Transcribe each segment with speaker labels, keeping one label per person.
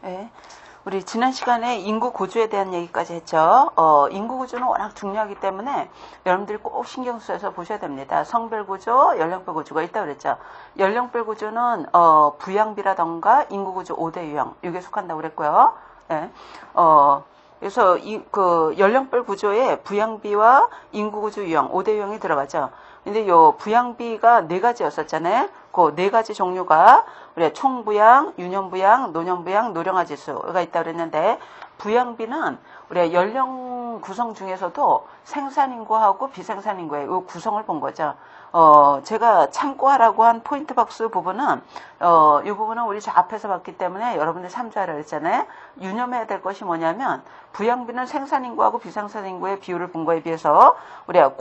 Speaker 1: 네. 우리 지난 시간에 인구 구조에 대한 얘기까지 했죠. 인구 구조는 워낙 중요하기 때문에 여러분들이 꼭 신경 써서 보셔야 됩니다. 성별 구조, 연령별 구조가 있다고 그랬죠. 연령별 구조는 부양비라던가 인구 구조 5대 유형 이게 속한다고 그랬고요. 네. 그래서 그 연령별 구조에 부양비와 인구 구조 유형 5대 유형이 들어가죠. 근데 요 부양비가 4가지였었잖아요. 그 4가지 종류가 우리 총부양, 유년부양, 노년부양, 노령화 지수가 있다고 그랬는데 부양비는 우리 연령 구성 중에서도 생산인구하고 비생산인구의 이 구성을 본 거죠. 제가 참고하라고 한 포인트 박스 부분은 이 부분은 우리 앞에서 봤기 때문에 여러분들 참조하라고 했잖아요. 유념해야 될 것이 뭐냐면 부양비는 생산인구하고 비생산인구의 비율을 본 거에 비해서 우리가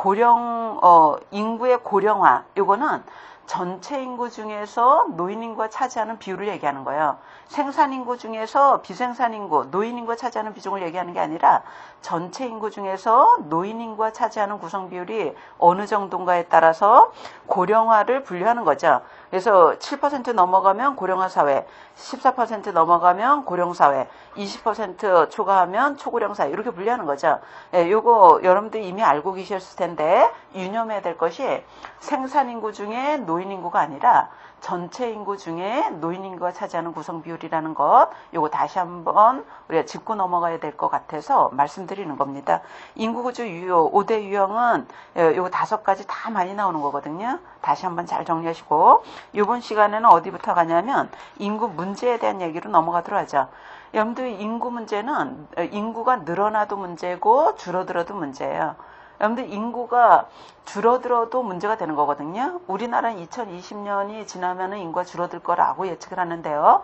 Speaker 1: 인구의 고령화 이거는 전체 인구 중에서 노인 인구가 차지하는 비율을 얘기하는 거예요. 생산 인구 중에서 비생산 인구, 노인 인구가 차지하는 비중을 얘기하는 게 아니라 전체 인구 중에서 노인 인구가 차지하는 구성 비율이 어느 정도인가에 따라서 고령화를 분류하는 거죠. 그래서 7% 넘어가면 고령화 사회, 14% 넘어가면 고령 사회, 20% 초과하면 초고령 사회 이렇게 분류하는 거죠. 예, 요거 여러분들이 이미 알고 계셨을 텐데 유념해야 될 것이 생산 인구 중에 노인 인구가 아니라 전체 인구 중에 노인 인구가 차지하는 구성 비율이라는 것, 요거 다시 한번 우리가 짚고 넘어가야 될 것 같아서 말씀드리는 겁니다. 인구 구조 유형, 5대 유형은 요거 5가지 다 많이 나오는 거거든요. 다시 한번 잘 정리하시고, 이번 시간에는 어디부터 가냐면 인구 문제에 대한 얘기로 넘어가도록 하죠. 여러분들 인구 문제는 인구가 늘어나도 문제고 줄어들어도 문제예요. 여러분들 인구가 줄어들어도 문제가 되는 거거든요. 우리나라는 2020년이 지나면은 인구가 줄어들 거라고 예측을 하는데요.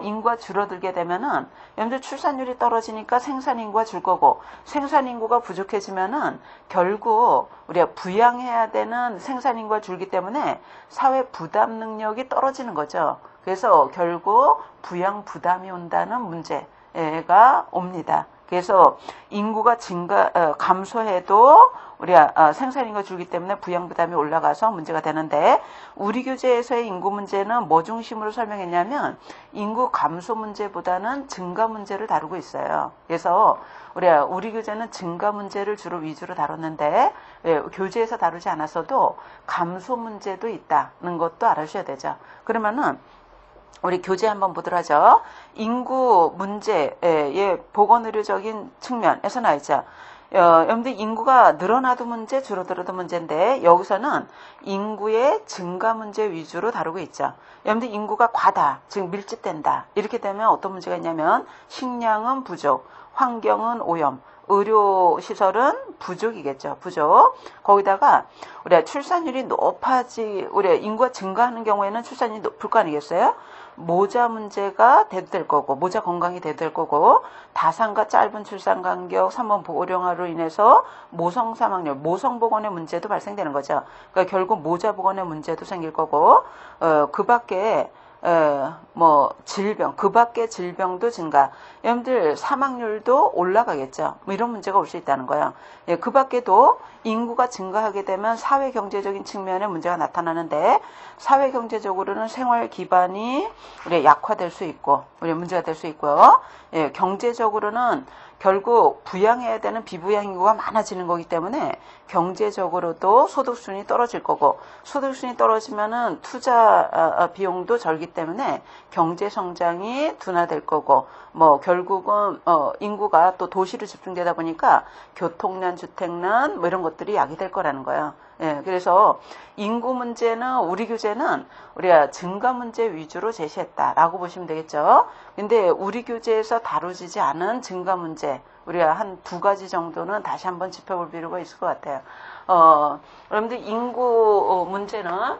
Speaker 1: 인구가 줄어들게 되면은 여러분들 출산율이 떨어지니까 생산 인구가 줄 거고 생산 인구가 부족해지면은 결국 우리가 부양해야 되는 생산 인구가 줄기 때문에 사회 부담 능력이 떨어지는 거죠. 그래서 결국 부양 부담이 온다는 문제가 옵니다. 그래서 인구가 감소해도 우리가 생산인구가 줄기 때문에 부양 부담이 올라가서 문제가 되는데 우리 교재에서의 인구 문제는 뭐 중심으로 설명했냐면 인구 감소 문제보다는 증가 문제를 다루고 있어요. 그래서 우리 교재는 증가 문제를 주로 위주로 다뤘는데 교재에서 다루지 않았어도 감소 문제도 있다는 것도 알아주셔야 되죠. 그러면은 우리 교재 한번 보도록 하죠. 인구 문제의 보건의료적인 측면에서 나있죠. 여러분들 인구가 늘어나도 문제, 줄어들어도 문제인데 여기서는 인구의 증가 문제 위주로 다루고 있죠. 여러분들 인구가 과다, 즉 밀집된다. 이렇게 되면 어떤 문제가 있냐면 식량은 부족, 환경은 오염, 의료시설은 부족이겠죠. 부족. 거기다가 우리가 출산율이 우리가 인구가 증가하는 경우에는 출산율이 높을 거 아니겠어요? 모자 문제가 돼도 될 거고 모자 건강이 돼도 될 거고 다산과 짧은 출산 간격 3번 고령화로 인해서 모성 사망률, 모성 보건의 문제도 발생되는 거죠. 그러니까 결국 모자 보건의 문제도 생길 거고 그 밖에 질병, 그 밖에 질병도 증가. 여러분들 사망률도 올라가겠죠. 이런 문제가 올 수 있다는 거예요. 예, 그 밖에도 인구가 증가하게 되면 사회 경제적인 측면에 문제가 나타나는데 사회 경제적으로는 생활 기반이 우리 약화될 수 있고, 우리 문제가 될 수 있고요. 예, 경제적으로는 결국 부양해야 되는 비부양 인구가 많아지는 거기 때문에 경제적으로도 소득순이 떨어질 거고 소득순이 떨어지면은 투자 비용도 절기 때문에 경제 성장이 둔화될 거고 결국은 인구가 또 도시로 집중되다 보니까 교통난, 주택난 이런 것들이 야기될 거라는 거예요. 예, 그래서 인구 문제는 우리 교재는 우리가 증가 문제 위주로 제시했다라고 보시면 되겠죠. 근데 우리 교재에서 다루지지 않은 증가 문제 우리가 한 2가지 정도는 다시 한번 짚어볼 필요가 있을 것 같아요. 여러분들 인구 문제가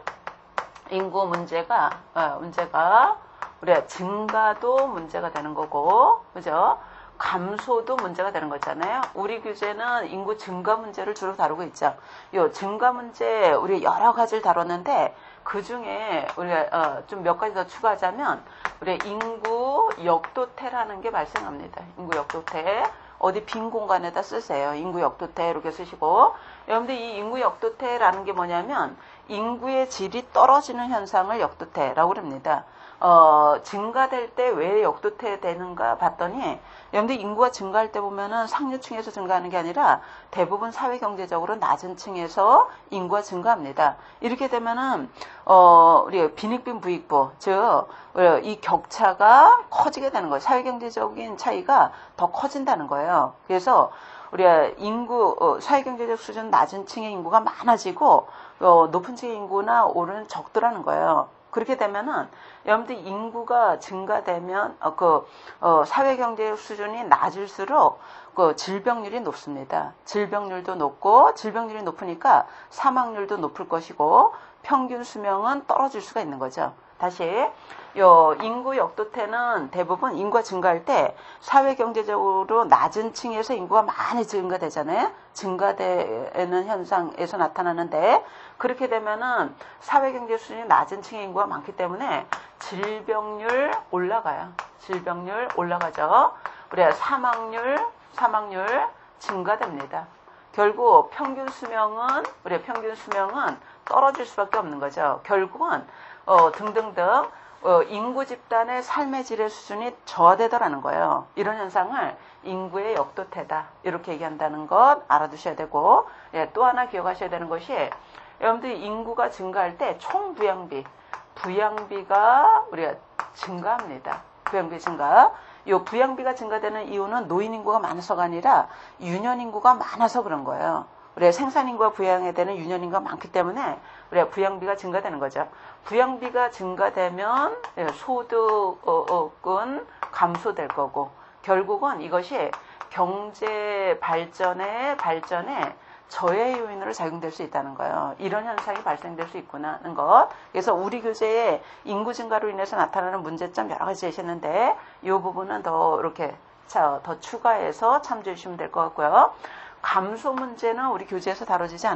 Speaker 1: 우리가 증가도 문제가 되는 거고, 그죠? 감소도 문제가 되는 거잖아요. 우리 교재는 인구 증가 문제를 주로 다루고 있죠. 요 증가 문제 우리 여러 가지를 다뤘는데 그 중에 우리가 좀 몇 가지 더 추가하자면 우리 인구 역도태라는 게 발생합니다. 인구 역도태. 어디 빈 공간에다 쓰세요. 인구 역도태 이렇게 쓰시고. 여러분들 이 인구 역도태라는 게 뭐냐면 인구의 질이 떨어지는 현상을 역도태라고 합니다. 증가될 때 왜 역도태 되는가 봤더니, 여러분들 인구가 증가할 때 보면은 상류층에서 증가하는 게 아니라 대부분 사회경제적으로 낮은 층에서 인구가 증가합니다. 이렇게 되면은, 우리 빈익빈 부익부, 즉, 이 격차가 커지게 되는 거예요. 사회경제적인 차이가 더 커진다는 거예요. 그래서, 우리가 인구, 사회경제적 수준 낮은 층의 인구가 많아지고, 높은 층의 인구나 오르는 적더라는 거예요. 그렇게 되면은, 여러분들 인구가 증가되면, 사회경제적 수준이 낮을수록, 질병률이 높습니다. 질병률도 높고, 질병률이 높으니까 사망률도 높을 것이고, 평균 수명은 떨어질 수가 있는 거죠. 다시, 인구 역도태는 대부분 인구가 증가할 때 사회경제적으로 낮은 층에서 인구가 많이 증가되잖아요. 증가되는 현상에서 나타나는데, 그렇게 되면은 사회경제 수준이 낮은 층의 인구가 많기 때문에 질병률 올라가요. 질병률 올라가죠. 우리가 사망률 증가됩니다. 결국 평균 수명은 떨어질 수밖에 없는 거죠. 결국은 등등등 인구 집단의 삶의 질의 수준이 저하되더라는 거예요. 이런 현상을 인구의 역도태다 이렇게 얘기한다는 것 알아두셔야 되고, 또 하나 기억하셔야 되는 것이, 여러분들 인구가 증가할 때 총 부양비가 우리가 증가합니다. 부양비 증가. 이 부양비가 증가되는 이유는 노인 인구가 많아서가 아니라 유년 인구가 많아서 그런 거예요. 우리가 생산 인구가 부양해야 되는 유년 인구가 많기 때문에 우리가 부양비가 증가되는 거죠. 부양비가 증가되면 소득은 감소될 거고, 결국은 이것이 경제 발전에 저해 요인으로 작용될 수 있다는 거예요. 이런 현상이 발생될 수 있구나 하는 것. 그래서 우리 교재에 인구 증가로 인해서 나타나는 문제점 여러 가지 제시했는데, 이 부분은 더 이렇게 더 추가해서 참조해 주시면 될 것 같고요. 감소 문제는 우리 교재에서 다루지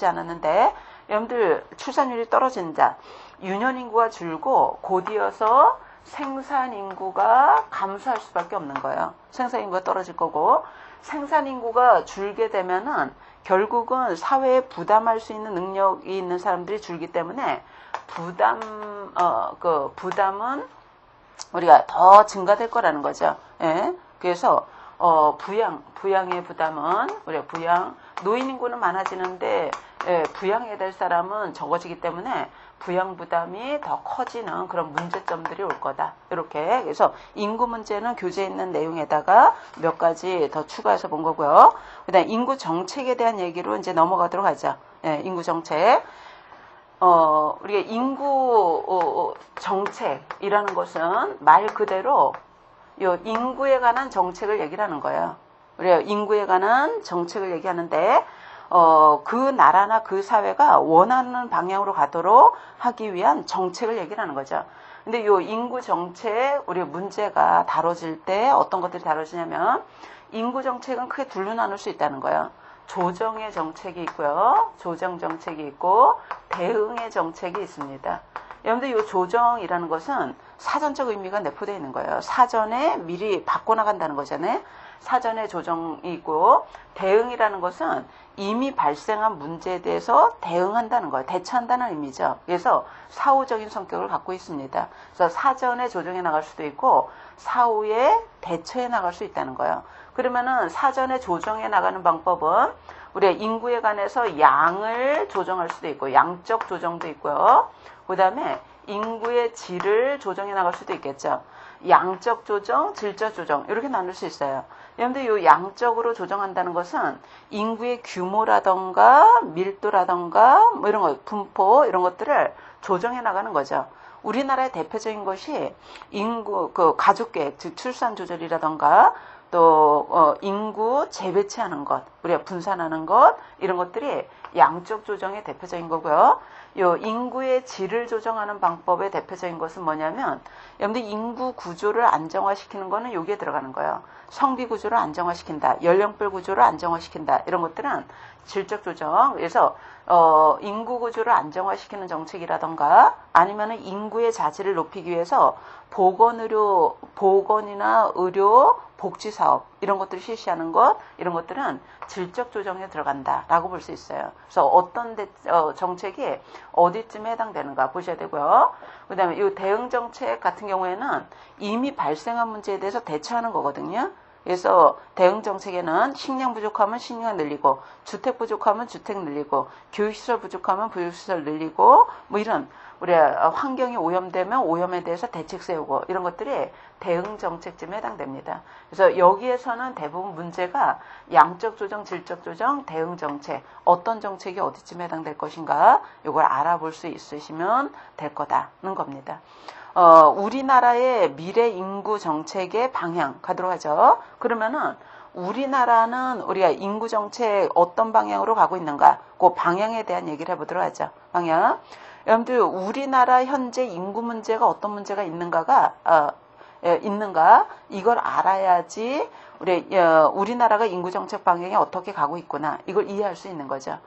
Speaker 1: 않았는데, 여러분들 출산율이 떨어진다. 유년 인구가 줄고 곧이어서 생산 인구가 감소할 수밖에 없는 거예요. 생산 인구가 떨어질 거고, 생산 인구가 줄게 되면은 결국은 사회에 부담할 수 있는 능력이 있는 사람들이 줄기 때문에 부담은 우리가 더 증가될 거라는 거죠. 예? 그래서 부양의 부담은 우리가 노인 인구는 많아지는데 부양해야 될 사람은 적어지기 때문에 부양 부담이 더 커지는 그런 문제점들이 올 거다. 이렇게. 그래서 인구 문제는 교재에 있는 내용에다가 몇 가지 더 추가해서 본 거고요. 그다음 인구 정책에 대한 얘기로 이제 넘어가도록 하죠. 예, 인구 정책. 우리가 인구 정책이라는 것은 말 그대로 요 인구에 관한 정책을 얘기를 하는 거예요. 우리가 인구에 관한 정책을 얘기하는데, 그 나라나 그 사회가 원하는 방향으로 가도록 하기 위한 정책을 얘기를 하는 거죠. 근데 요 인구 정책, 우리 문제가 다뤄질 때 어떤 것들이 다뤄지냐면, 인구 정책은 크게 둘로 나눌 수 있다는 거예요. 조정의 정책이 있고요. 조정 정책이 있고, 대응의 정책이 있습니다. 여러분들 이 조정이라는 것은 사전적 의미가 내포되어 있는 거예요. 사전에 미리 바꿔나간다는 거잖아요. 사전에 조정이 있고, 대응이라는 것은 이미 발생한 문제에 대해서 대응한다는 거예요. 대처한다는 의미죠. 그래서 사후적인 성격을 갖고 있습니다. 그래서 사전에 조정해 나갈 수도 있고 사후에 대처해 나갈 수 있다는 거예요. 그러면은 사전에 조정해 나가는 방법은 우리가 인구에 관해서 양을 조정할 수도 있고, 양적 조정도 있고요. 그 다음에 인구의 질을 조정해 나갈 수도 있겠죠. 양적 조정, 질적 조정 이렇게 나눌 수 있어요. 여러분들 이 양적으로 조정한다는 것은 인구의 규모라던가 밀도라던가 뭐 이런 거, 분포 이런 것들을 조정해 나가는 거죠. 우리나라의 대표적인 것이 인구 가족 계획, 즉 출산 조절이라던가 또 인구 재배치하는 것, 우리가 분산하는 것 이런 것들이 양적 조정의 대표적인 거고요. 요 인구의 질을 조정하는 방법의 대표적인 것은 뭐냐면, 여러분들 인구 구조를 안정화시키는 거는 여기에 들어가는 거예요. 성비 구조를 안정화시킨다, 연령별 구조를 안정화시킨다 이런 것들은 질적 조정. 그래서 인구 구조를 안정화시키는 정책이라던가 아니면은 인구의 자질을 높이기 위해서 보건이나 의료, 복지사업 이런 것들을 실시하는 것, 이런 것들은 질적 조정에 들어간다라고 볼 수 있어요. 그래서 어떤 정책이 어디쯤에 해당되는가 보셔야 되고요. 그 다음에 이 대응 정책 같은 경우에는 이미 발생한 문제에 대해서 대처하는 거거든요. 그래서 대응 정책에는 식량 부족하면 식량 늘리고, 주택 부족하면 주택 늘리고, 교육시설 부족하면 교육시설 늘리고, 뭐 이런 우리 환경이 오염되면 오염에 대해서 대책 세우고, 이런 것들이 대응 정책쯤에 해당됩니다. 그래서 여기에서는 대부분 문제가 양적 조정, 질적 조정, 대응 정책, 어떤 정책이 어디쯤에 해당될 것인가, 이걸 알아볼 수 있으시면 될 거다는 겁니다. 우리나라의 미래 인구 정책의 방향 가도록 하죠. 그러면은 우리나라는 우리가 인구 정책 어떤 방향으로 가고 있는가, 그 방향에 대한 얘기를 해보도록 하죠. 방향. 여러분들 우리나라 현재 인구 문제가 어떤 문제가 있는가 이걸 알아야지 우리나라가 인구 정책 방향이 어떻게 가고 있구나, 이걸 이해할 수 있는 거죠.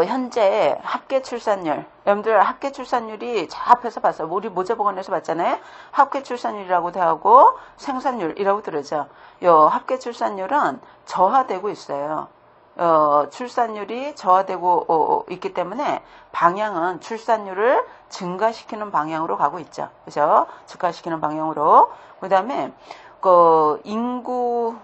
Speaker 1: 현재 합계 출산율, 여러분들 합계 출산율이 저 앞에서 봤어요. 우리 모자보건에서 봤잖아요. 합계 출산율이라고도 하고 생산율이라고 들으죠. 요 합계 출산율은 저하되고 있어요. 출산율이 저하되고 있기 때문에 방향은 출산율을 증가시키는 방향으로 가고 있죠. 그죠? 증가시키는 방향으로. 그 다음에 인구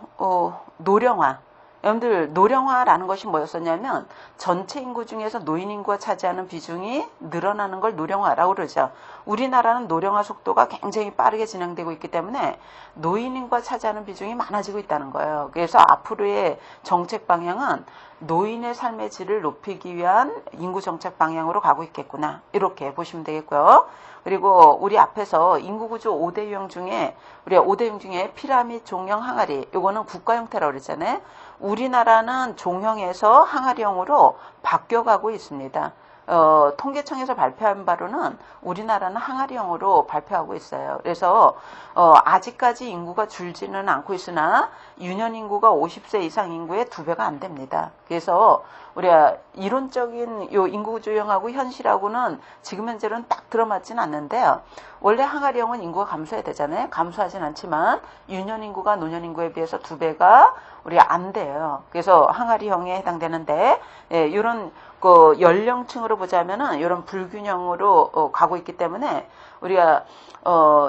Speaker 1: 노령화. 여러분들 노령화라는 것이 뭐였었냐면 전체 인구 중에서 노인 인구가 차지하는 비중이 늘어나는 걸 노령화라고 그러죠. 우리나라는 노령화 속도가 굉장히 빠르게 진행되고 있기 때문에 노인 인구가 차지하는 비중이 많아지고 있다는 거예요. 그래서 앞으로의 정책 방향은 노인의 삶의 질을 높이기 위한 인구 정책 방향으로 가고 있겠구나, 이렇게 보시면 되겠고요. 그리고 우리 앞에서 인구구조 5대 유형 중에 우리가 5대 유형 중에 피라미드, 종형, 항아리, 요거는 국가 형태라고 그랬잖아요. 우리나라는 종형에서 항아리형으로 바뀌어가고 있습니다. 통계청에서 발표한 바로는 우리나라는 항아리형으로 발표하고 있어요. 그래서 아직까지 인구가 줄지는 않고 있으나 유년 인구가 50세 이상 인구의 2배가 안 됩니다. 그래서 우리가 이론적인 요 인구구조형하고 현실하고는 지금 현재는 딱 들어맞지는 않는데요. 원래 항아리형은 인구가 감소해야 되잖아요. 감소하진 않지만 유년 인구가 노년 인구에 비해서 2배가 우리가 안 돼요. 그래서 항아리형에 해당되는데, 이런 연령층으로 보자면은 이런 불균형으로 가고 있기 때문에 우리가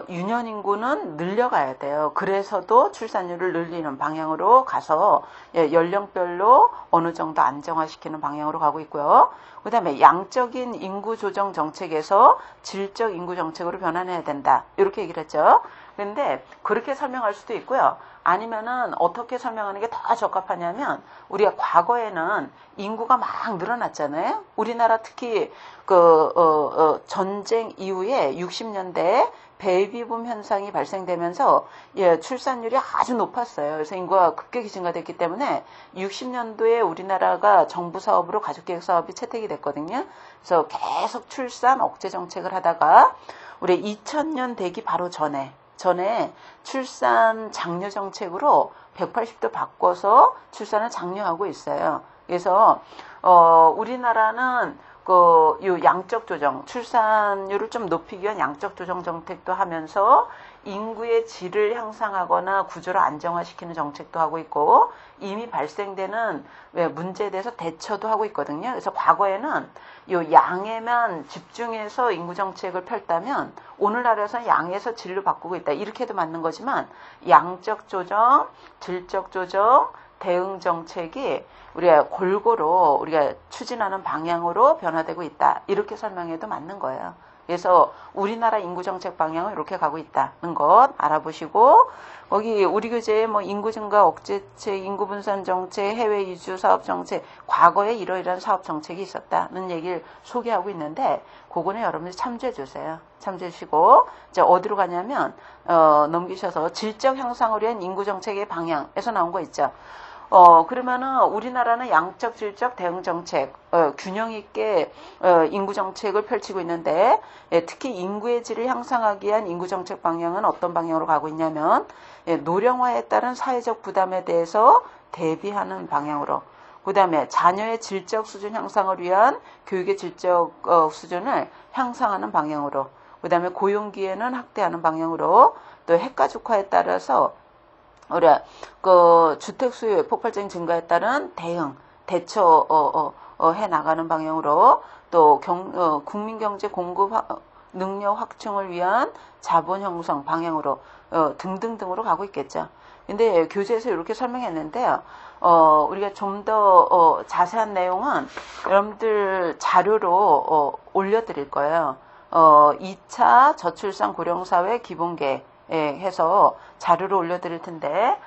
Speaker 1: 유년 인구는 늘려가야 돼요. 그래서도 출산율을 늘리는 방향으로 가서 연령별로 어느 정도 안정화시키는 방향으로 가고 있고요. 그 다음에 양적인 인구 조정 정책에서 질적 인구 정책으로 변환해야 된다, 이렇게 얘기를 했죠. 그런데 그렇게 설명할 수도 있고요. 아니면은 어떻게 설명하는 게 더 적합하냐면, 우리가 과거에는 인구가 막 늘어났잖아요. 우리나라 특히 전쟁 이후에 60년대에 베이비붐 현상이 발생되면서 출산율이 아주 높았어요. 그래서 인구가 급격히 증가됐기 때문에 60년도에 우리나라가 정부 사업으로 가족계획 사업이 채택이 됐거든요. 그래서 계속 출산 억제 정책을 하다가 우리 2000년 되기 바로 전에 출산 장려 정책으로 180도 바꿔서 출산을 장려하고 있어요. 그래서 우리나라는 요 양적 조정, 출산율을 좀 높이기 위한 양적 조정 정책도 하면서 인구의 질을 향상하거나 구조를 안정화시키는 정책도 하고 있고, 이미 발생되는 문제에 대해서 대처도 하고 있거든요. 그래서 과거에는 요 양에만 집중해서 인구 정책을 펼다면 오늘날에서는 양에서 질로 바꾸고 있다, 이렇게도 맞는 거지만 양적 조정, 질적 조정, 대응 정책이 우리가 골고루 우리가 추진하는 방향으로 변화되고 있다, 이렇게 설명해도 맞는 거예요. 그래서 우리나라 인구 정책 방향은 이렇게 가고 있다는 것 알아보시고, 거기 우리 교재에 인구 증가 억제책, 인구 분산 정책, 해외 이주 사업 정책, 과거에 이러이러한 사업 정책이 있었다는 얘기를 소개하고 있는데, 그거는 여러분들이 참조해 주세요. 참조해 주시고, 이제 어디로 가냐면 넘기셔서 질적 향상을 위한 인구 정책의 방향에서 나온 거 있죠. 그러면은 우리나라는 양적, 질적, 대응 정책, 균형 있게 인구 정책을 펼치고 있는데, 특히 인구의 질을 향상하기 위한 인구 정책 방향은 어떤 방향으로 가고 있냐면, 노령화에 따른 사회적 부담에 대해서 대비하는 방향으로, 그 다음에 자녀의 질적 수준 향상을 위한 교육의 질적 수준을 향상하는 방향으로, 그 다음에 고용기회는 확대하는 방향으로 또 핵가족화에 따라서 우리가 그 주택 수요의 폭발적인 증가에 따른 대처해 나가는 방향으로 또 국민경제 공급 능력 확충을 위한 자본 형성 방향으로 등등등으로 가고 있겠죠. 근데 교재에서 이렇게 설명했는데요. 우리가 좀 더 자세한 내용은 여러분들 자료로 올려드릴 거예요. 2차 저출산 고령사회 기본계획 해서 자료를 올려드릴 텐데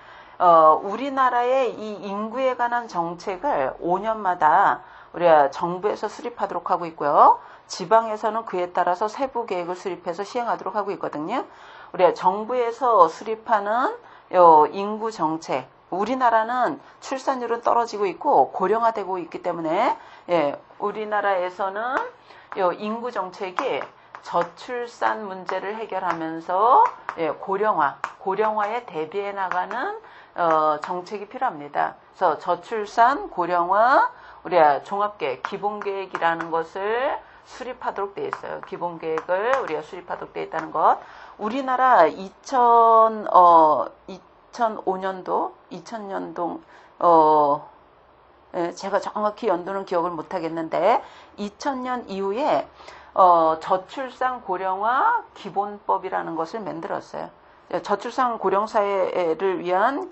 Speaker 1: 우리나라의 이 인구에 관한 정책을 5년마다 우리가 정부에서 수립하도록 하고 있고요. 지방에서는 그에 따라서 세부 계획을 수립해서 시행하도록 하고 있거든요. 우리가 정부에서 수립하는 인구 정책, 우리나라는 출산율은 떨어지고 있고 고령화되고 있기 때문에 우리나라에서는 인구 정책이 저출산 문제를 해결하면서 고령화에 대비해 나가는 정책이 필요합니다. 그래서 저출산, 고령화, 우리가 종합계획, 기본계획이라는 것을 수립하도록 되어 있어요. 기본계획을 우리가 수립하도록 되어 있다는 것. 우리나라 2005년도, 2000년도, 제가 정확히 연도는 기억을 못하겠는데, 2000년 이후에 저출산 고령화 기본법이라는 것을 만들었어요. 저출산 고령사회를 위한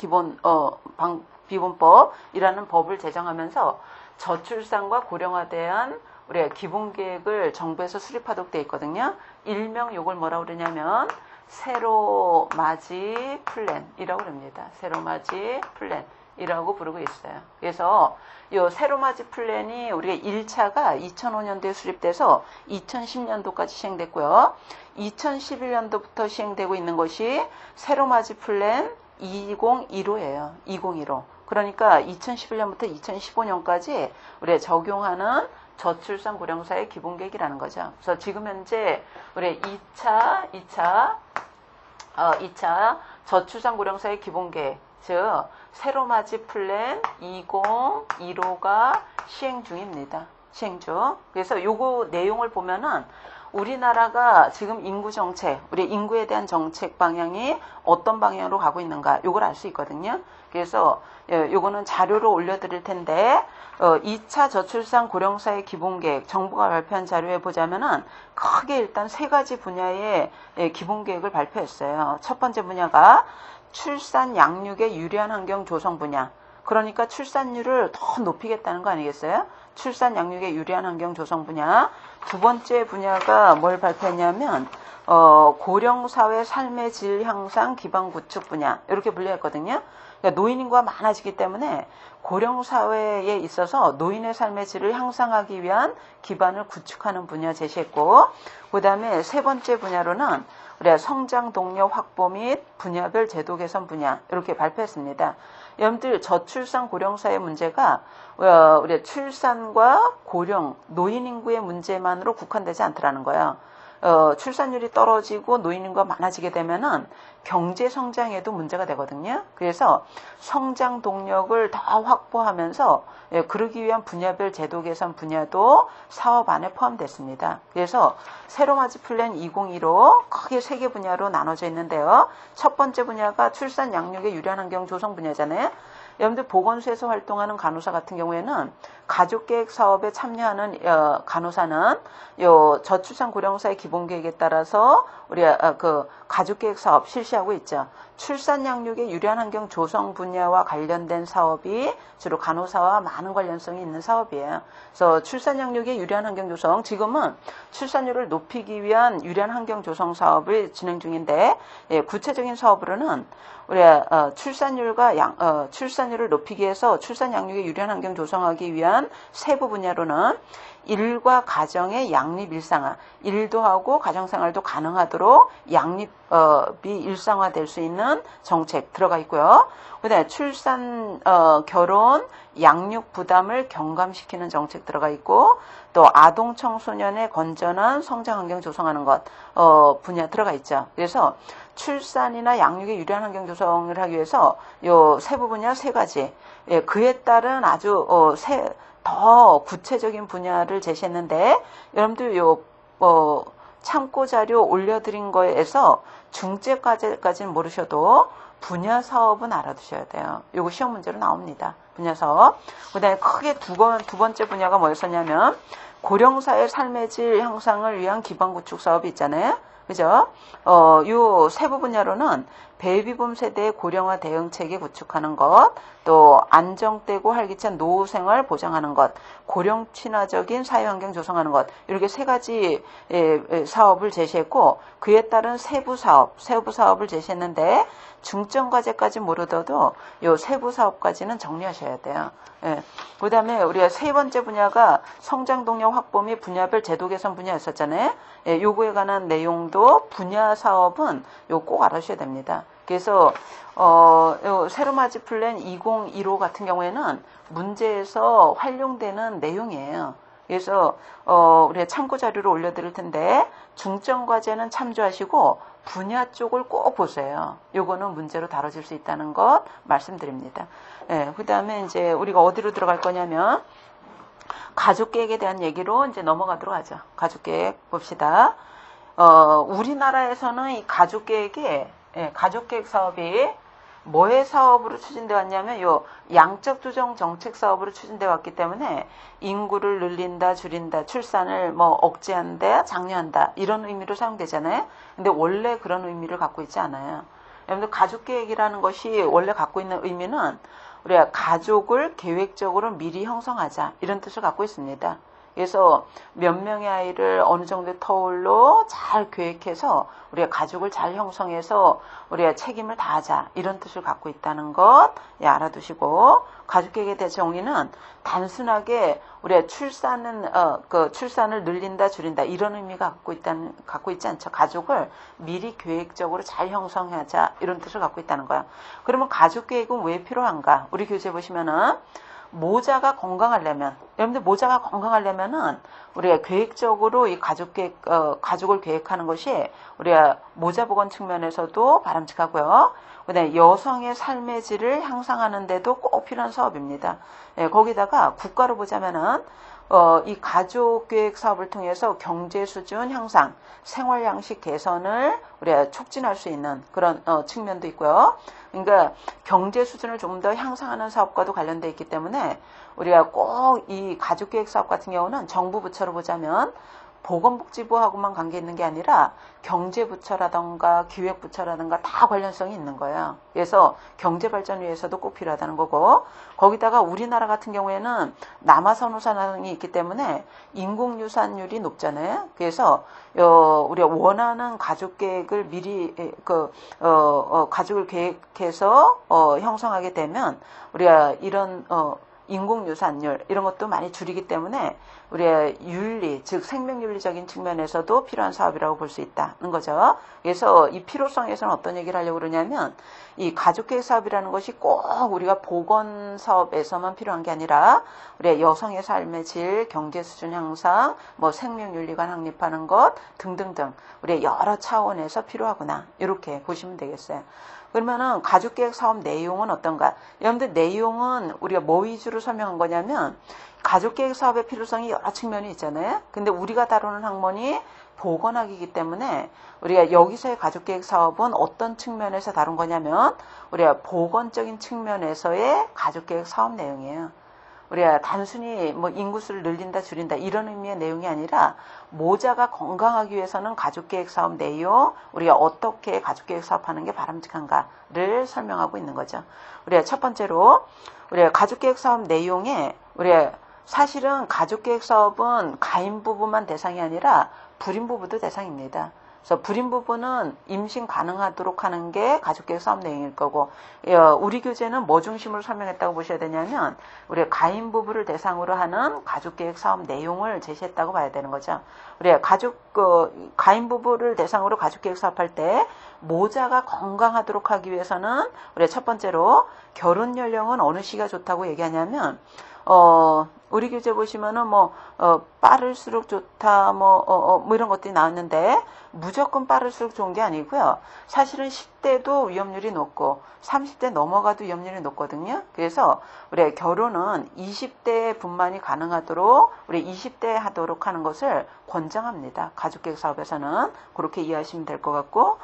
Speaker 1: 비본법이라는 법을 제정하면서 저출산과 고령화에 대한 우리가 기본계획을 정부에서 수립하도록 되어 있거든요. 일명 이걸 뭐라고 그러냐면 세로맞이 플랜이라고 합니다. 세로맞이 플랜이라고 부르고 있어요. 그래서 이 세로맞이 플랜이 우리가 1차가 2005년도에 수립돼서 2010년도까지 시행됐고요. 2011년도부터 시행되고 있는 것이 세로맞이 플랜 2015예요. 2015. 그러니까 2011년부터 2015년까지 우리가 적용하는 저출산 고령사회 기본계획이라는 거죠. 그래서 지금 현재 우리 2차 저출산 고령사회 기본계획, 즉 세로맞이 플랜 2015가 시행 중입니다. 시행 중. 그래서 요거 내용을 보면은 우리나라가 지금 인구 정책, 우리 인구에 대한 정책 방향이 어떤 방향으로 가고 있는가, 요걸 알 수 있거든요. 그래서 요거는 자료로 올려드릴 텐데 2차 저출산 고령사회 기본계획 정부가 발표한 자료에 보자면은 크게 일단 세 가지 분야의 기본계획을 발표했어요. 첫 번째 분야가 출산 양육에 유리한 환경 조성 분야. 그러니까 출산율을 더 높이겠다는 거 아니겠어요? 출산 양육에 유리한 환경 조성 분야. 두 번째 분야가 뭘 발표했냐면 고령사회 삶의 질 향상 기반 구축 분야, 이렇게 분류했거든요. 그러니까 노인 인구가 많아지기 때문에 고령사회에 있어서 노인의 삶의 질을 향상하기 위한 기반을 구축하는 분야 제시했고, 그 다음에 세 번째 분야로는 우리가 성장 동력 확보 및 분야별 제도 개선 분야, 이렇게 발표했습니다. 여러분들 저출산 고령사회 문제가 우리 출산과 고령, 노인 인구의 문제만으로 국한되지 않더라는 거예요. 출산율이 떨어지고 노인 인구가 많아지게 되면은 경제 성장에도 문제가 되거든요. 그래서 성장 동력을 더 확보하면서 그러기 위한 분야별 제도 개선 분야도 사업 안에 포함됐습니다. 그래서 세로맞이 플랜 2015 크게 세 개 분야로 나눠져 있는데요. 첫 번째 분야가 출산 양육에 유리한 환경 조성 분야잖아요. 여러분들 보건소에서 활동하는 간호사 같은 경우에는 가족계획 사업에 참여하는 간호사는 저출산 고령사회 기본계획에 따라서 우리가 그 가족계획 사업 실시하고 있죠. 출산 양육에 유리한 환경 조성 분야와 관련된 사업이 주로 간호사와 많은 관련성이 있는 사업이에요. 그래서 출산 양육에 유리한 환경 조성, 지금은 출산율을 높이기 위한 유리한 환경 조성 사업을 진행 중인데, 구체적인 사업으로는 우리가 출산율을 높이기 위해서 출산 양육에 유리한 환경 조성하기 위한 세부 분야로는 일과 가정의 양립 일상화, 일도 하고 가정생활도 가능하도록 양립이 일상화될 수 있는 정책 들어가 있고요. 그다음에 출산, 결혼, 양육 부담을 경감시키는 정책 들어가 있고, 또 아동 청소년의 건전한 성장 환경 조성하는 것 분야 들어가 있죠. 그래서 출산이나 양육에 유리한 환경 조성을 하기 위해서 요 세부 분야 세 가지, 그에 따른 아주 더 구체적인 분야를 제시했는데, 여러분들 참고 자료 올려드린 거에서 중째까지는 모르셔도 분야 사업은 알아두셔야 돼요. 요거 시험 문제로 나옵니다. 분야 사업. 그 다음에 크게 두 번째 분야가 뭐였었냐면 고령사의 삶의 질 향상을 위한 기반 구축 사업이 있잖아요. 그죠? 요 세부 분야로는 베이비붐 세대의 고령화 대응 체계 구축하는 것, 또 안정되고 활기찬 노후 생활 보장하는 것, 고령 친화적인 사회환경 조성하는 것, 이렇게 세 가지 사업을 제시했고, 그에 따른 세부 사업을 제시했는데, 중점 과제까지 모르더라도 요 세부 사업까지는 정리하셔야 돼요. 예. 그 다음에 우리가 세 번째 분야가 성장 동력 확보 및 분야별 제도 개선 분야였었잖아요. 예, 요거에 관한 내용도 분야 사업은 요 꼭 알아주셔야 됩니다. 그래서 요 세로맞이 플랜 2015 같은 경우에는 문제에서 활용되는 내용이에요. 그래서 우리가 참고 자료를 올려드릴 텐데 중점 과제는 참조하시고 분야 쪽을 꼭 보세요. 요거는 문제로 다뤄질 수 있다는 것 말씀드립니다. 예, 그 다음에 이제 우리가 어디로 들어갈 거냐면 가족계획에 대한 얘기로 이제 넘어가도록 하죠. 가족계획 봅시다. 우리나라에서는 이 가족계획 사업이 뭐의 사업으로 추진되어 왔냐면 요 양적 조정 정책 사업으로 추진되어 왔기 때문에 인구를 늘린다, 줄인다, 출산을 뭐 억제한다, 장려한다 이런 의미로 사용되잖아요. 근데 원래 그런 의미를 갖고 있지 않아요. 여러분들 가족계획이라는 것이 원래 갖고 있는 의미는 우리가 가족을 계획적으로 미리 형성하자 이런 뜻을 갖고 있습니다. 그래서 몇 명의 아이를 어느 정도 터울로 잘 계획해서 우리가 가족을 잘 형성해서 우리가 책임을 다하자 이런 뜻을 갖고 있다는 것 알아두시고 가족계획에 대한 정의는 단순하게 우리가 출산을 늘린다 줄인다 이런 의미가 갖고 있지 않죠. 가족을 미리 계획적으로 잘 형성하자 이런 뜻을 갖고 있다는 거예요. 그러면 가족계획은 왜 필요한가? 우리 교재 보시면은 모자가 건강하려면은 우리가 계획적으로 이 가족을 계획하는 것이 우리가 모자 보건 측면에서도 바람직하고요. 그다음에 여성의 삶의 질을 향상하는 데도 꼭 필요한 사업입니다. 예, 거기다가 국가로 보자면은 이 가족계획 사업을 통해서 경제 수준 향상, 생활 양식 개선을 우리가 촉진할 수 있는 그런 측면도 있고요. 그러니까 경제 수준을 좀 더 향상하는 사업과도 관련되어 있기 때문에 우리가 꼭 이 가족계획 사업 같은 경우는 정부 부처로 보자면 보건복지부하고만 관계 있는 게 아니라 경제부처라던가 기획부처라던가 다 관련성이 있는 거예요. 그래서 경제발전 위해서도 꼭 필요하다는 거고 거기다가 우리나라 같은 경우에는 남아선호선이 있기 때문에 인국유산율이 높잖아요. 그래서 우리가 원하는 가족계획을 미리 가족을 계획해서 형성하게 되면 우리가 이런 인국유산율 이런 것도 많이 줄이기 때문에 우리의 윤리, 즉 생명윤리적인 측면에서도 필요한 사업이라고 볼 수 있다는 거죠. 그래서 이 필요성에서는 어떤 얘기를 하려고 그러냐면 이 가족계획 사업이라는 것이 꼭 우리가 보건 사업에서만 필요한 게 아니라 우리의 여성의 삶의 질, 경제 수준 향상, 뭐 생명윤리관 확립하는 것 등등등 우리의 여러 차원에서 필요하구나 이렇게 보시면 되겠어요. 그러면은 가족계획 사업 내용은 어떤가? 여러분들 내용은 우리가 뭐 위주로 설명한 거냐면 가족계획 사업의 필요성이 여러 측면이 있잖아요. 근데 우리가 다루는 학문이 보건학이기 때문에 우리가 여기서의 가족계획 사업은 어떤 측면에서 다룬 거냐면 우리가 보건적인 측면에서의 가족계획 사업 내용이에요. 우리가 단순히 뭐 인구수를 늘린다 줄인다 이런 의미의 내용이 아니라 모자가 건강하기 위해서는 가족계획 사업 내용 우리가 어떻게 가족계획 사업하는 게 바람직한가를 설명하고 있는 거죠. 우리가 첫 번째로 우리가 가족계획 사업 내용에 우리가 사실은 가족계획 사업은 가임 부부만 대상이 아니라 불임 부부도 대상입니다. 그래서 불임 부부는 임신 가능하도록 하는 게 가족계획 사업 내용일 거고 우리 교재는 뭐 중심으로 설명했다고 보셔야 되냐면 우리가 가임 부부를 대상으로 하는 가족계획 사업 내용을 제시했다고 봐야 되는 거죠. 우리가 가임 부부를 대상으로 가족계획 사업할 때 모자가 건강하도록 하기 위해서는 우리가 첫 번째로 결혼 연령은 어느 시기가 좋다고 얘기하냐면 우리 교재 보시면은 빠를수록 좋다, 뭐 이런 것들이 나왔는데, 무조건 빠를수록 좋은 게 아니고요. 사실은 10대도 위험률이 높고 30대 넘어가도 위험률이 높거든요. 그래서 우리 결혼은 20대분만이 가능하도록 우리 20대에 하도록 하는 것을 권장합니다. 가족계획 사업에서는 그렇게 이해하시면 될 것 같고,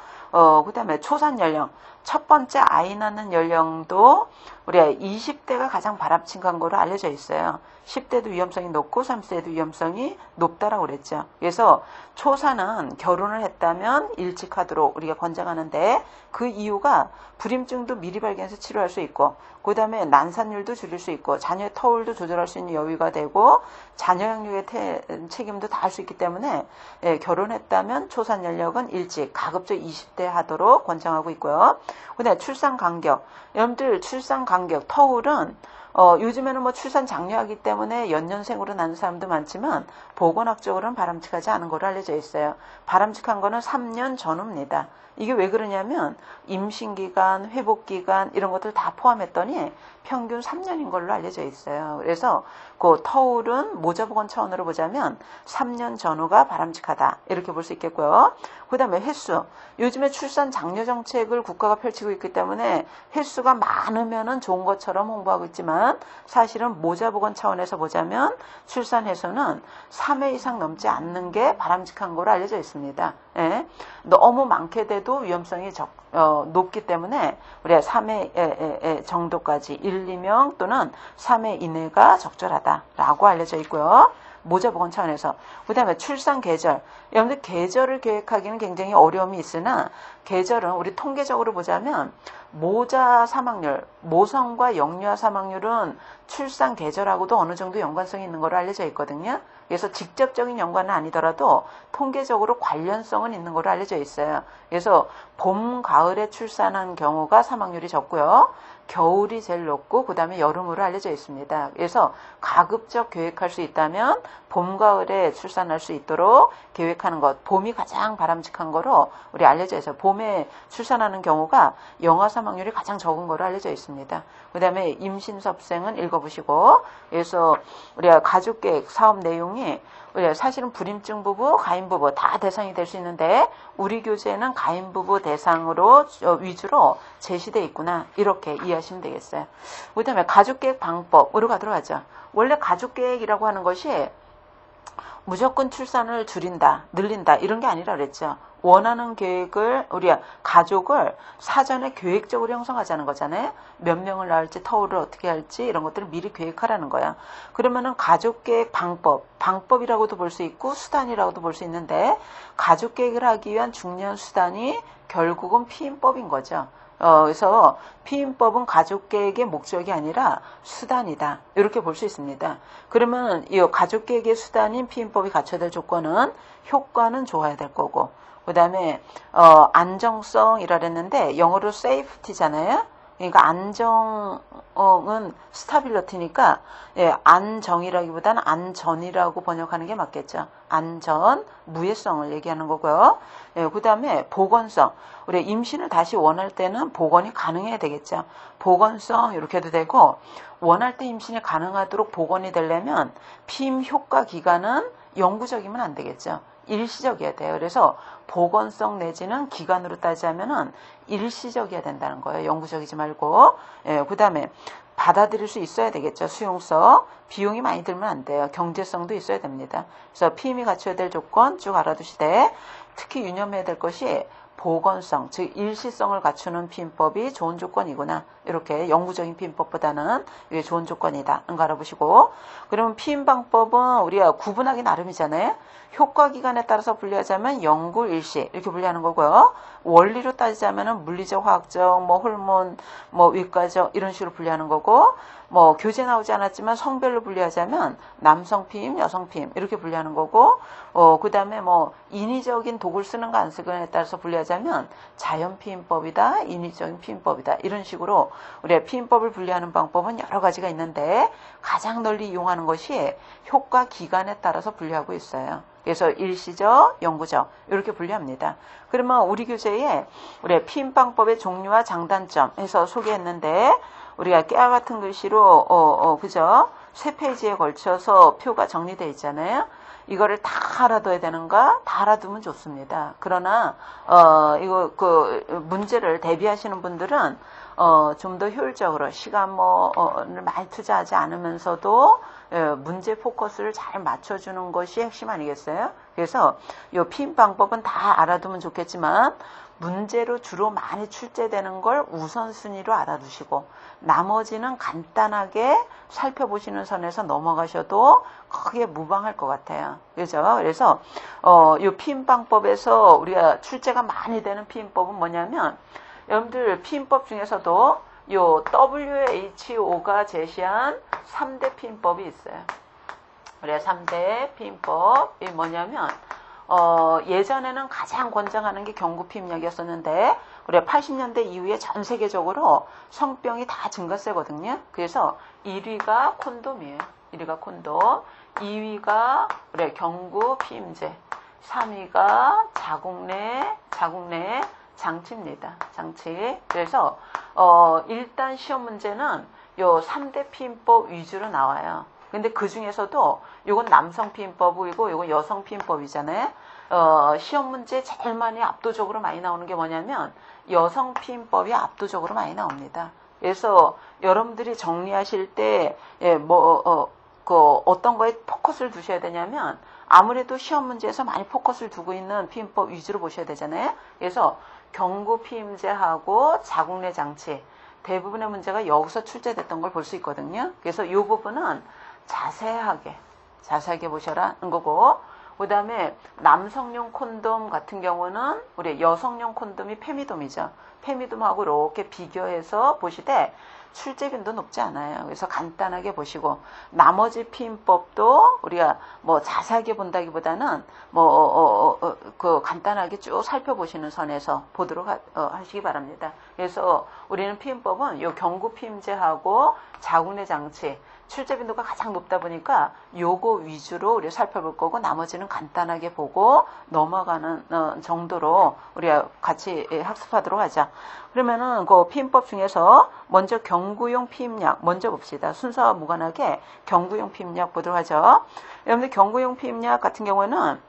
Speaker 1: 그 다음에 초산 연령, 첫 번째 아이 낳는 연령도 우리 20대가 가장 바람직한 거로 알려져 있어요. 10대도 위험성이 높고 30대도 위험성이 높다라고 그랬죠. 그래서 초산은 결혼을 했다면 일찍 하도록 우리가 권장하는데, 그 이유가 불임증도 미리 발견해서 치료할 수 있고, 그 다음에 난산율도 줄일 수 있고, 자녀의 터울도 조절할 수 있는 여유가 되고, 자녀 양육의 책임도 다 할 수 있기 때문에 결혼했다면 초산 연령은 일찍 가급적 20대 하도록 권장하고 있고요. 그 다음에 출산 간격, 여러분들 출산 간격, 터울은 요즘에는 뭐 출산 장려하기 때문에 연년생으로 낳는 사람도 많지만 보건학적으로는 바람직하지 않은 걸로 알려져 있어요. 바람직한 거는 3년 전후입니다. 이게 왜 그러냐면 임신기간, 회복기간 이런 것들 다 포함했더니 평균 3년인 걸로 알려져 있어요. 그래서 그 터울은 모자보건 차원으로 보자면 3년 전후가 바람직하다 이렇게 볼 수 있겠고요. 그 다음에 횟수, 요즘에 출산 장려 정책을 국가가 펼치고 있기 때문에 횟수가 많으면은 좋은 것처럼 홍보하고 있지만, 사실은 모자보건 차원에서 보자면 출산 횟수는 3회 이상 넘지 않는 게 바람직한 거로 알려져 있습니다. 예. 너무 많게 돼도 위험성이 높기 때문에 우리가 3회 정도까지 1, 2명 또는 3회 이내가 적절하다라고 알려져 있고요. 모자보건 차원에서. 그 다음에 출산 계절. 여러분들 계절을 계획하기는 굉장히 어려움이 있으나, 계절은 우리 통계적으로 보자면 모자 사망률, 모성과 영유아 사망률은 출산 계절하고도 어느 정도 연관성이 있는 걸로 알려져 있거든요. 그래서 직접적인 연관은 아니더라도 통계적으로 관련성은 있는 걸로 알려져 있어요. 그래서 봄, 가을에 출산한 경우가 사망률이 적고요. 겨울이 제일 높고 그 다음에 여름으로 알려져 있습니다. 그래서 가급적 계획할 수 있다면 봄, 가을에 출산할 수 있도록 계획하는 것, 봄이 가장 바람직한 거로 우리 알려져 있어요. 봄에 출산하는 경우가 영아 사망률이 가장 적은 거로 알려져 있습니다. 그 다음에 임신섭생은 읽어보시고, 그래서 우리가 가족계획 사업 내용이 우리가 사실은 불임증 부부, 가임 부부 다 대상이 될 수 있는데, 우리 교재는 가임 부부 대상으로 위주로 제시되어 있구나 이렇게 이해하시면 되겠어요. 그 다음에 가족계획 방법으로 가도록 하죠. 원래 가족계획이라고 하는 것이 무조건 출산을 줄인다, 늘린다 이런 게 아니라 그랬죠. 원하는 계획을, 우리가 가족을 사전에 계획적으로 형성하자는 거잖아요. 몇 명을 낳을지, 터울을 어떻게 할지 이런 것들을 미리 계획하라는 거야. 그러면은 가족계획 방법이라고도 볼 수 있고 수단이라고도 볼 수 있는데, 가족계획을 하기 위한 중요한 수단이 결국은 피임법인 거죠. 그래서 피임법은 가족계획의 목적이 아니라 수단이다 이렇게 볼 수 있습니다. 그러면 이 가족계획의 수단인 피임법이 갖춰야 될 조건은 효과는 좋아야 될 거고, 그 다음에 안정성이라 그랬는데 영어로 safety잖아요. 그러니까 안정은 스타빌리티니까 안정이라기보다는 안전이라고 번역하는 게 맞겠죠. 안전, 무해성을 얘기하는 거고요. 그 다음에 보건성. 우리 임신을 다시 원할 때는 복원이 가능해야 되겠죠. 보건성 이렇게 해도 되고, 원할 때 임신이 가능하도록 복원이 되려면 피임 효과 기간은 영구적이면 안 되겠죠. 일시적이어야 돼요. 그래서 보건성 내지는 기간으로 따지자면은 일시적이어야 된다는 거예요. 영구적이지 말고. 그 다음에 받아들일 수 있어야 되겠죠. 수용성. 비용이 많이 들면 안 돼요. 경제성도 있어야 됩니다. 그래서 피임이 갖춰야 될 조건 쭉 알아두시되, 특히 유념해야 될 것이 보건성, 즉 일시성을 갖추는 피임법이 좋은 조건이구나. 이렇게 영구적인 피임법보다는 이게 좋은 조건이다. 이거 알아보시고, 그러면 피임 방법은 우리가 구분하기 나름이잖아요. 효과 기간에 따라서 분류하자면 영구, 일시 이렇게 분류하는 거고요. 원리로 따지자면은 물리적, 화학적, 뭐 호르몬, 뭐 위과적 이런 식으로 분류하는 거고, 뭐 교재 나오지 않았지만 성별로 분류하자면 남성 피임, 여성 피임 이렇게 분류하는 거고, 그 다음에 뭐 인위적인 독을 쓰는가 안 쓰는가에 따라서 분류하자면 자연 피임법이다, 인위적인 피임법이다 이런 식으로 우리가 피임법을 분류하는 방법은 여러 가지가 있는데, 가장 널리 이용하는 것이 효과 기간에 따라서 분류하고 있어요. 그래서 일시적, 영구적 이렇게 분류합니다. 그러면 우리 교재에 우리 피임 방법의 종류와 장단점 해서 소개했는데, 우리가 깨알 같은 글씨로 그죠? 3페이지에 걸쳐서 표가 정리되어 있잖아요. 이거를 다 알아둬야 되는가? 다 알아두면 좋습니다. 그러나 이거 문제를 대비하시는 분들은 좀 더 효율적으로 시간 많이 투자하지 않으면서도 문제 포커스를 잘 맞춰주는 것이 핵심 아니겠어요? 그래서 이 피임 방법은 다 알아두면 좋겠지만 문제로 주로 많이 출제되는 걸 우선순위로 알아두시고 나머지는 간단하게 살펴보시는 선에서 넘어가셔도 크게 무방할 것 같아요. 그죠? 그래서 이 피임 방법에서 우리가 출제가 많이 되는 피임법은 뭐냐면 여러분들 피임법 중에서도 요 WHO가 제시한 3대 피임법이 있어요. 그래 3대 피임법이 뭐냐면 예전에는 가장 권장하는 게 경구 피임약이었었는데 우리가 80년대 이후에 전 세계적으로 성병이 다 증가세거든요. 그래서 1위가 콘돔이에요. 1위가 콘돔, 2위가 그래 경구 피임제, 3위가 자궁내 장치입니다. 장치. 그래서 일단 시험 문제는 요 3대 피임법 위주로 나와요. 근데 그 중에서도 요건 남성 피임법이고 요건 여성 피임법이잖아요. 시험 문제 제일 많이 압도적으로 많이 나오는 게 뭐냐면 여성 피임법이 압도적으로 많이 나옵니다. 그래서 여러분들이 정리하실 때 어떤 거에 포커스를 두셔야 되냐면 아무래도 시험 문제에서 많이 포커스를 두고 있는 피임법 위주로 보셔야 되잖아요. 그래서 경구 피임제하고 자궁내 장치 대부분의 문제가 여기서 출제됐던 걸 볼 수 있거든요. 그래서 이 부분은 자세하게 보셔라는 거고, 그 다음에 남성용 콘돔 같은 경우는 우리 여성용 콘돔이 페미돔이죠. 페미돔하고 이렇게 비교해서 보시되 출제빈도 높지 않아요. 그래서 간단하게 보시고 나머지 피임법도 우리가 자세하게 본다기보다는 간단하게 쭉 살펴보시는 선에서 보도록 하시기 바랍니다. 그래서 우리는 피임법은 요 경구 피임제하고 자궁내 장치 출제 빈도가 가장 높다 보니까 요거 위주로 우리가 살펴볼 거고 나머지는 간단하게 보고 넘어가는 정도로 우리가 같이 학습하도록 하자. 그러면은 그 피임법 중에서 먼저 경구용 피임약 먼저 봅시다. 순서와 무관하게 경구용 피임약 보도록 하죠. 여러분들 경구용 피임약 같은 경우에는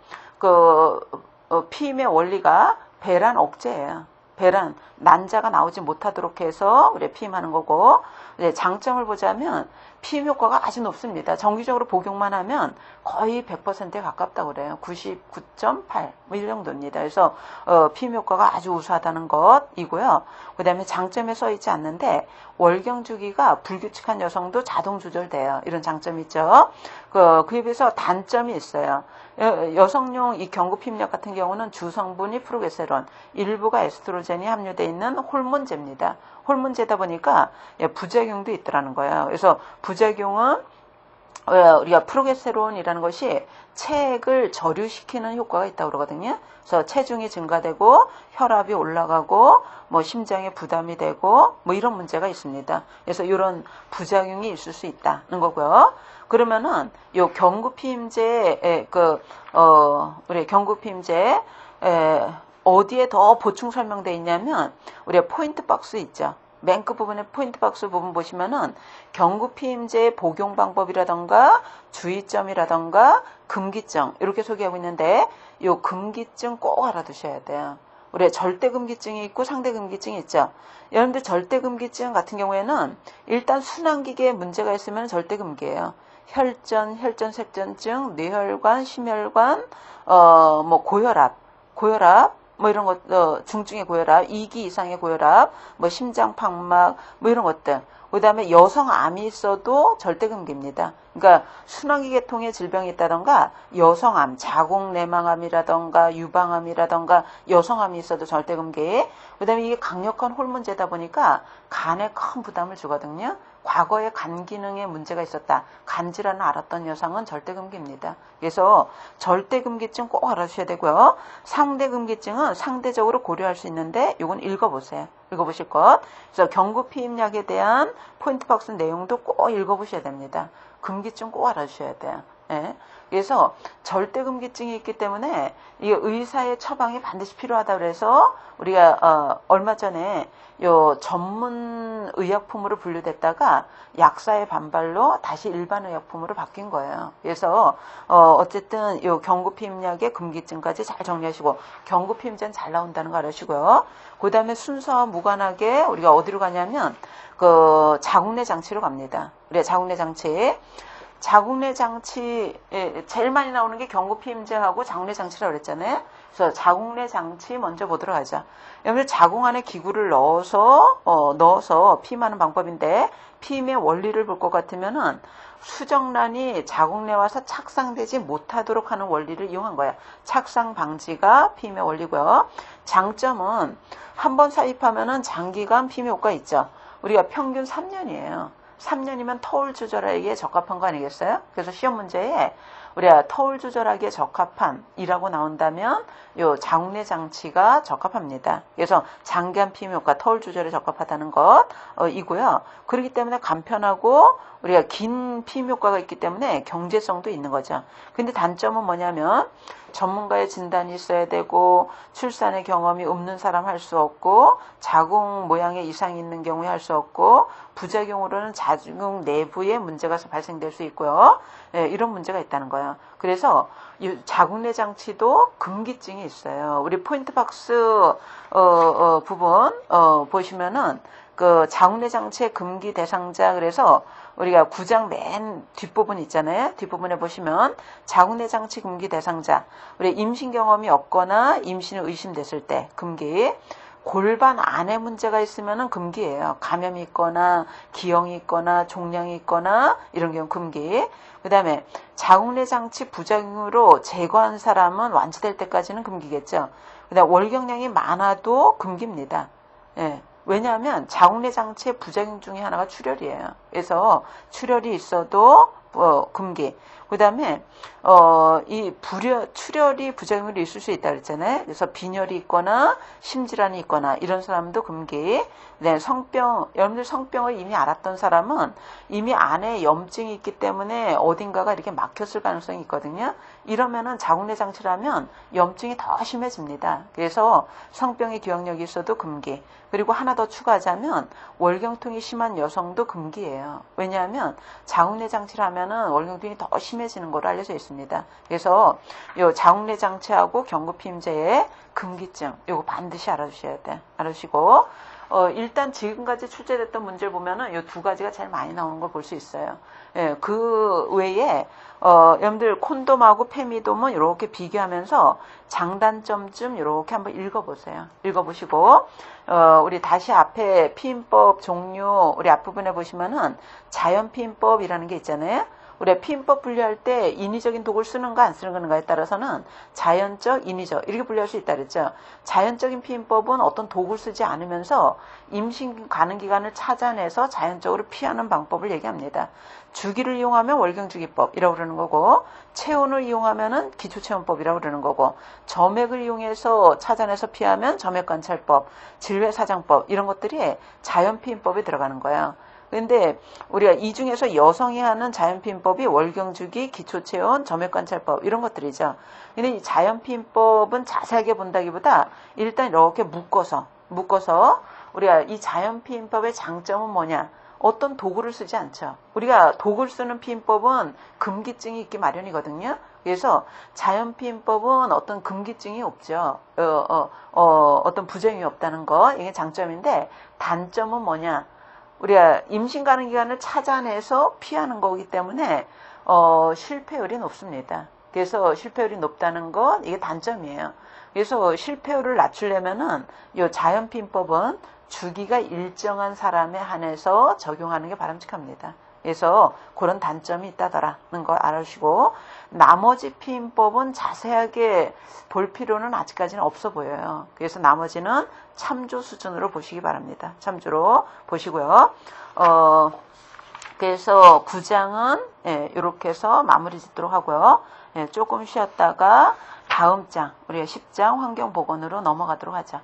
Speaker 1: 피임의 원리가 배란 억제예요. 배란, 난자가 나오지 못하도록 해서 우리 피임하는 거고, 장점을 보자면 피임 효과가 아주 높습니다. 정기적으로 복용만 하면 거의 100%에 가깝다고 그래요. 99.8, 이 정도입니다. 그래서 피임 효과가 아주 우수하다는 것이고요. 그 다음에 장점에 써 있지 않는데 월경 주기가 불규칙한 여성도 자동 조절돼요. 이런 장점이 있죠. 그에 비해서 단점이 있어요. 여성용 이 경구 피임약 같은 경우는 주성분이 프로게스테론, 일부가 에스트로겐이 함유되어 있는 호르몬제입니다. 호르몬제다 보니까 부작용도 있더라는 거예요. 그래서 부작용은 우리가 프로게스테론이라는 것이 체액을 저류시키는 효과가 있다고 그러거든요. 그래서 체중이 증가되고 혈압이 올라가고 심장에 부담이 되고 이런 문제가 있습니다. 그래서 이런 부작용이 있을 수 있다는 거고요. 그러면은 요 경구 피임제 우리 경구 피임제 어디에 더 보충 설명되어 있냐면 우리가 포인트 박스 있죠. 맨 끝 부분에 포인트 박스 부분 보시면은 경구 피임제의 복용 방법이라던가 주의점이라던가 금기증 이렇게 소개하고 있는데 요 금기증 꼭 알아두셔야 돼요. 우리 절대 금기증이 있고 상대 금기증이 있죠. 여러분들 절대 금기증 같은 경우에는 일단 순환기계에 문제가 있으면 절대 금기예요. 혈전, 색전증, 뇌혈관, 심혈관, 고혈압 이런 것, 중증의 고혈압, 2기 이상의 고혈압, 심장팍막, 이런 것들. 그 다음에 여성암이 있어도 절대금기입니다. 그러니까 순환기계통의 질병이 있다던가, 여성암, 자궁내망암이라던가, 유방암이라던가, 여성암이 있어도 절대금기. 그 다음에 이게 강력한 호르몬제다 보니까 간에 큰 부담을 주거든요. 과거에 간 기능에 문제가 있었다. 간질환을 앓았던 여성은 절대금기입니다. 그래서 절대금기증 꼭 알아주셔야 되고요. 상대금기증은 상대적으로 고려할 수 있는데 이건 읽어보세요. 읽어보실 것. 그래서 경구 피임약에 대한 포인트 박스 내용도 꼭 읽어보셔야 됩니다. 금기증 꼭 알아주셔야 돼요. 예. 그래서 절대금기증이 있기 때문에 이 의사의 처방이 반드시 필요하다 그래서 우리가 얼마 전에 요 전문 의약품으로 분류됐다가 약사의 반발로 다시 일반 의약품으로 바뀐 거예요. 그래서 어쨌든 요 경구피임약의 금기증까지 잘 정리하시고 경구피임제는 잘 나온다는 거 알으시고요. 그 다음에 순서와 무관하게 우리가 어디로 가냐면 그 자궁내 장치로 갑니다. 우리가 자궁내 장치. 자궁내 장치 제일 많이 나오는 게 경구피임제하고 자궁내 장치라고 그랬잖아요. 그래서 자궁내 장치 먼저 보도록 하죠. 여러분들 자궁 안에 기구를 넣어서 피임하는 방법인데 피임의 원리를 볼 것 같으면은 수정란이 자궁내 와서 착상되지 못하도록 하는 원리를 이용한 거예요. 착상 방지가 피임의 원리고요. 장점은 한 번 사입하면은 장기간 피임의 효과가 있죠. 우리가 평균 3년이에요. 3년이면 터울 조절하기에 적합한 거 아니겠어요? 그래서 시험 문제에 우리가 터울 조절하기에 적합한이라고 나온다면 요 자궁내 장치가 적합합니다. 그래서 장기간 피임 효과, 터울 조절에 적합하다는 것 이고요. 그렇기 때문에 간편하고 우리가 긴 피임 효과가 있기 때문에 경제성도 있는 거죠. 근데 단점은 뭐냐면 전문가의 진단이 있어야 되고 출산의 경험이 없는 사람 할 수 없고 자궁 모양에 이상이 있는 경우에 할 수 없고 부작용으로는 자궁 내부에 문제가 발생될 수 있고요. 예, 이런 문제가 있다는 거예요. 그래서 이 자궁내 장치도 금기증이 있어요. 우리 포인트 박스 부분 보시면은 그 자궁내 장치의 금기 대상자 그래서 우리가 9장 맨 뒷부분 있잖아요. 뒷부분에 보시면 자궁내 장치 금기 대상자 우리 임신 경험이 없거나 임신이 의심됐을 때 금기 골반 안에 문제가 있으면은 금기예요. 감염이 있거나 기형이 있거나 종양이 있거나 이런 경우 금기. 그 다음에 자궁내 장치 부작용으로 제거한 사람은 완치될 때까지는 금기겠죠. 그 다음에 월경량이 많아도 금기입니다. 예. 왜냐하면 자궁내 장치의 부작용 중에 하나가 출혈이에요. 그래서 출혈이 있어도 금기. 그 다음에 이 출혈이 부작용으로 있을 수 있다 그랬잖아요. 그래서 빈혈이 있거나 심질환이 있거나 이런 사람도 금기. 네, 여러분들 성병을 이미 알았던 사람은 이미 안에 염증이 있기 때문에 어딘가가 이렇게 막혔을 가능성이 있거든요. 이러면은 자궁내 장치라면 염증이 더 심해집니다. 그래서 성병의 기억력이 있어도 금기. 그리고 하나 더 추가하자면 월경통이 심한 여성도 금기예요. 왜냐하면 자궁내 장치를 하면은 월경통이 더 심해지는 걸로 알려져 있습니다. 그래서 요 자궁내 장치하고 경구피임제의 금기증 요거 반드시 알아주셔야 돼. 알아주시고 일단 지금까지 출제됐던 문제를 보면은 요 두 가지가 제일 많이 나오는 걸 볼 수 있어요. 예, 그 외에 여러분들 콘돔하고 페미돔은 이렇게 비교하면서 장단점 좀 이렇게 한번 읽어보세요. 읽어보시고 우리 다시 앞에 피임법 종류 우리 앞부분에 보시면은 자연피임법이라는 게 있잖아요. 우리가 피임법 분류할 때 인위적인 도구를 쓰는가 안 쓰는가에 따라서는 자연적, 인위적 이렇게 분류할 수 있다 그랬죠. 자연적인 피임법은 어떤 도구를 쓰지 않으면서 임신 가능 기간을 찾아내서 자연적으로 피하는 방법을 얘기합니다. 주기를 이용하면 월경주기법이라고 그러는 거고 체온을 이용하면은 기초체온법이라고 그러는 거고 점액을 이용해서 찾아내서 피하면 점액관찰법, 질외사장법 이런 것들이 자연피임법에 들어가는 거예요. 근데 우리가 이 중에서 여성이 하는 자연피임법이 월경주기, 기초체온, 점액관찰법 이런 것들이죠. 근데 이 자연피임법은 자세하게 본다기보다 일단 이렇게 묶어서 우리가 이 자연피임법의 장점은 뭐냐? 어떤 도구를 쓰지 않죠. 우리가 도구를 쓰는 피임법은 금기증이 있기 마련이거든요. 그래서 자연피임법은 어떤 금기증이 없죠. 어떤 부작용이 없다는 거 이게 장점인데 단점은 뭐냐? 우리가 임신 가능 기간을 찾아내서 피하는 거기 때문에 실패율이 높습니다. 그래서 실패율이 높다는 건 이게 단점이에요. 그래서 실패율을 낮추려면은 이 자연피임법은 주기가 일정한 사람에 한해서 적용하는 게 바람직합니다. 그래서 그런 단점이 있다더라는 걸 알아주시고 나머지 피임법은 자세하게 볼 필요는 아직까지는 없어 보여요. 그래서 나머지는 참조 수준으로 보시기 바랍니다. 참조로 보시고요. 그래서 9장은 이렇게 해서 마무리 짓도록 하고요. 조금 쉬었다가 다음 장 우리가 10장 환경보건으로 넘어가도록 하죠.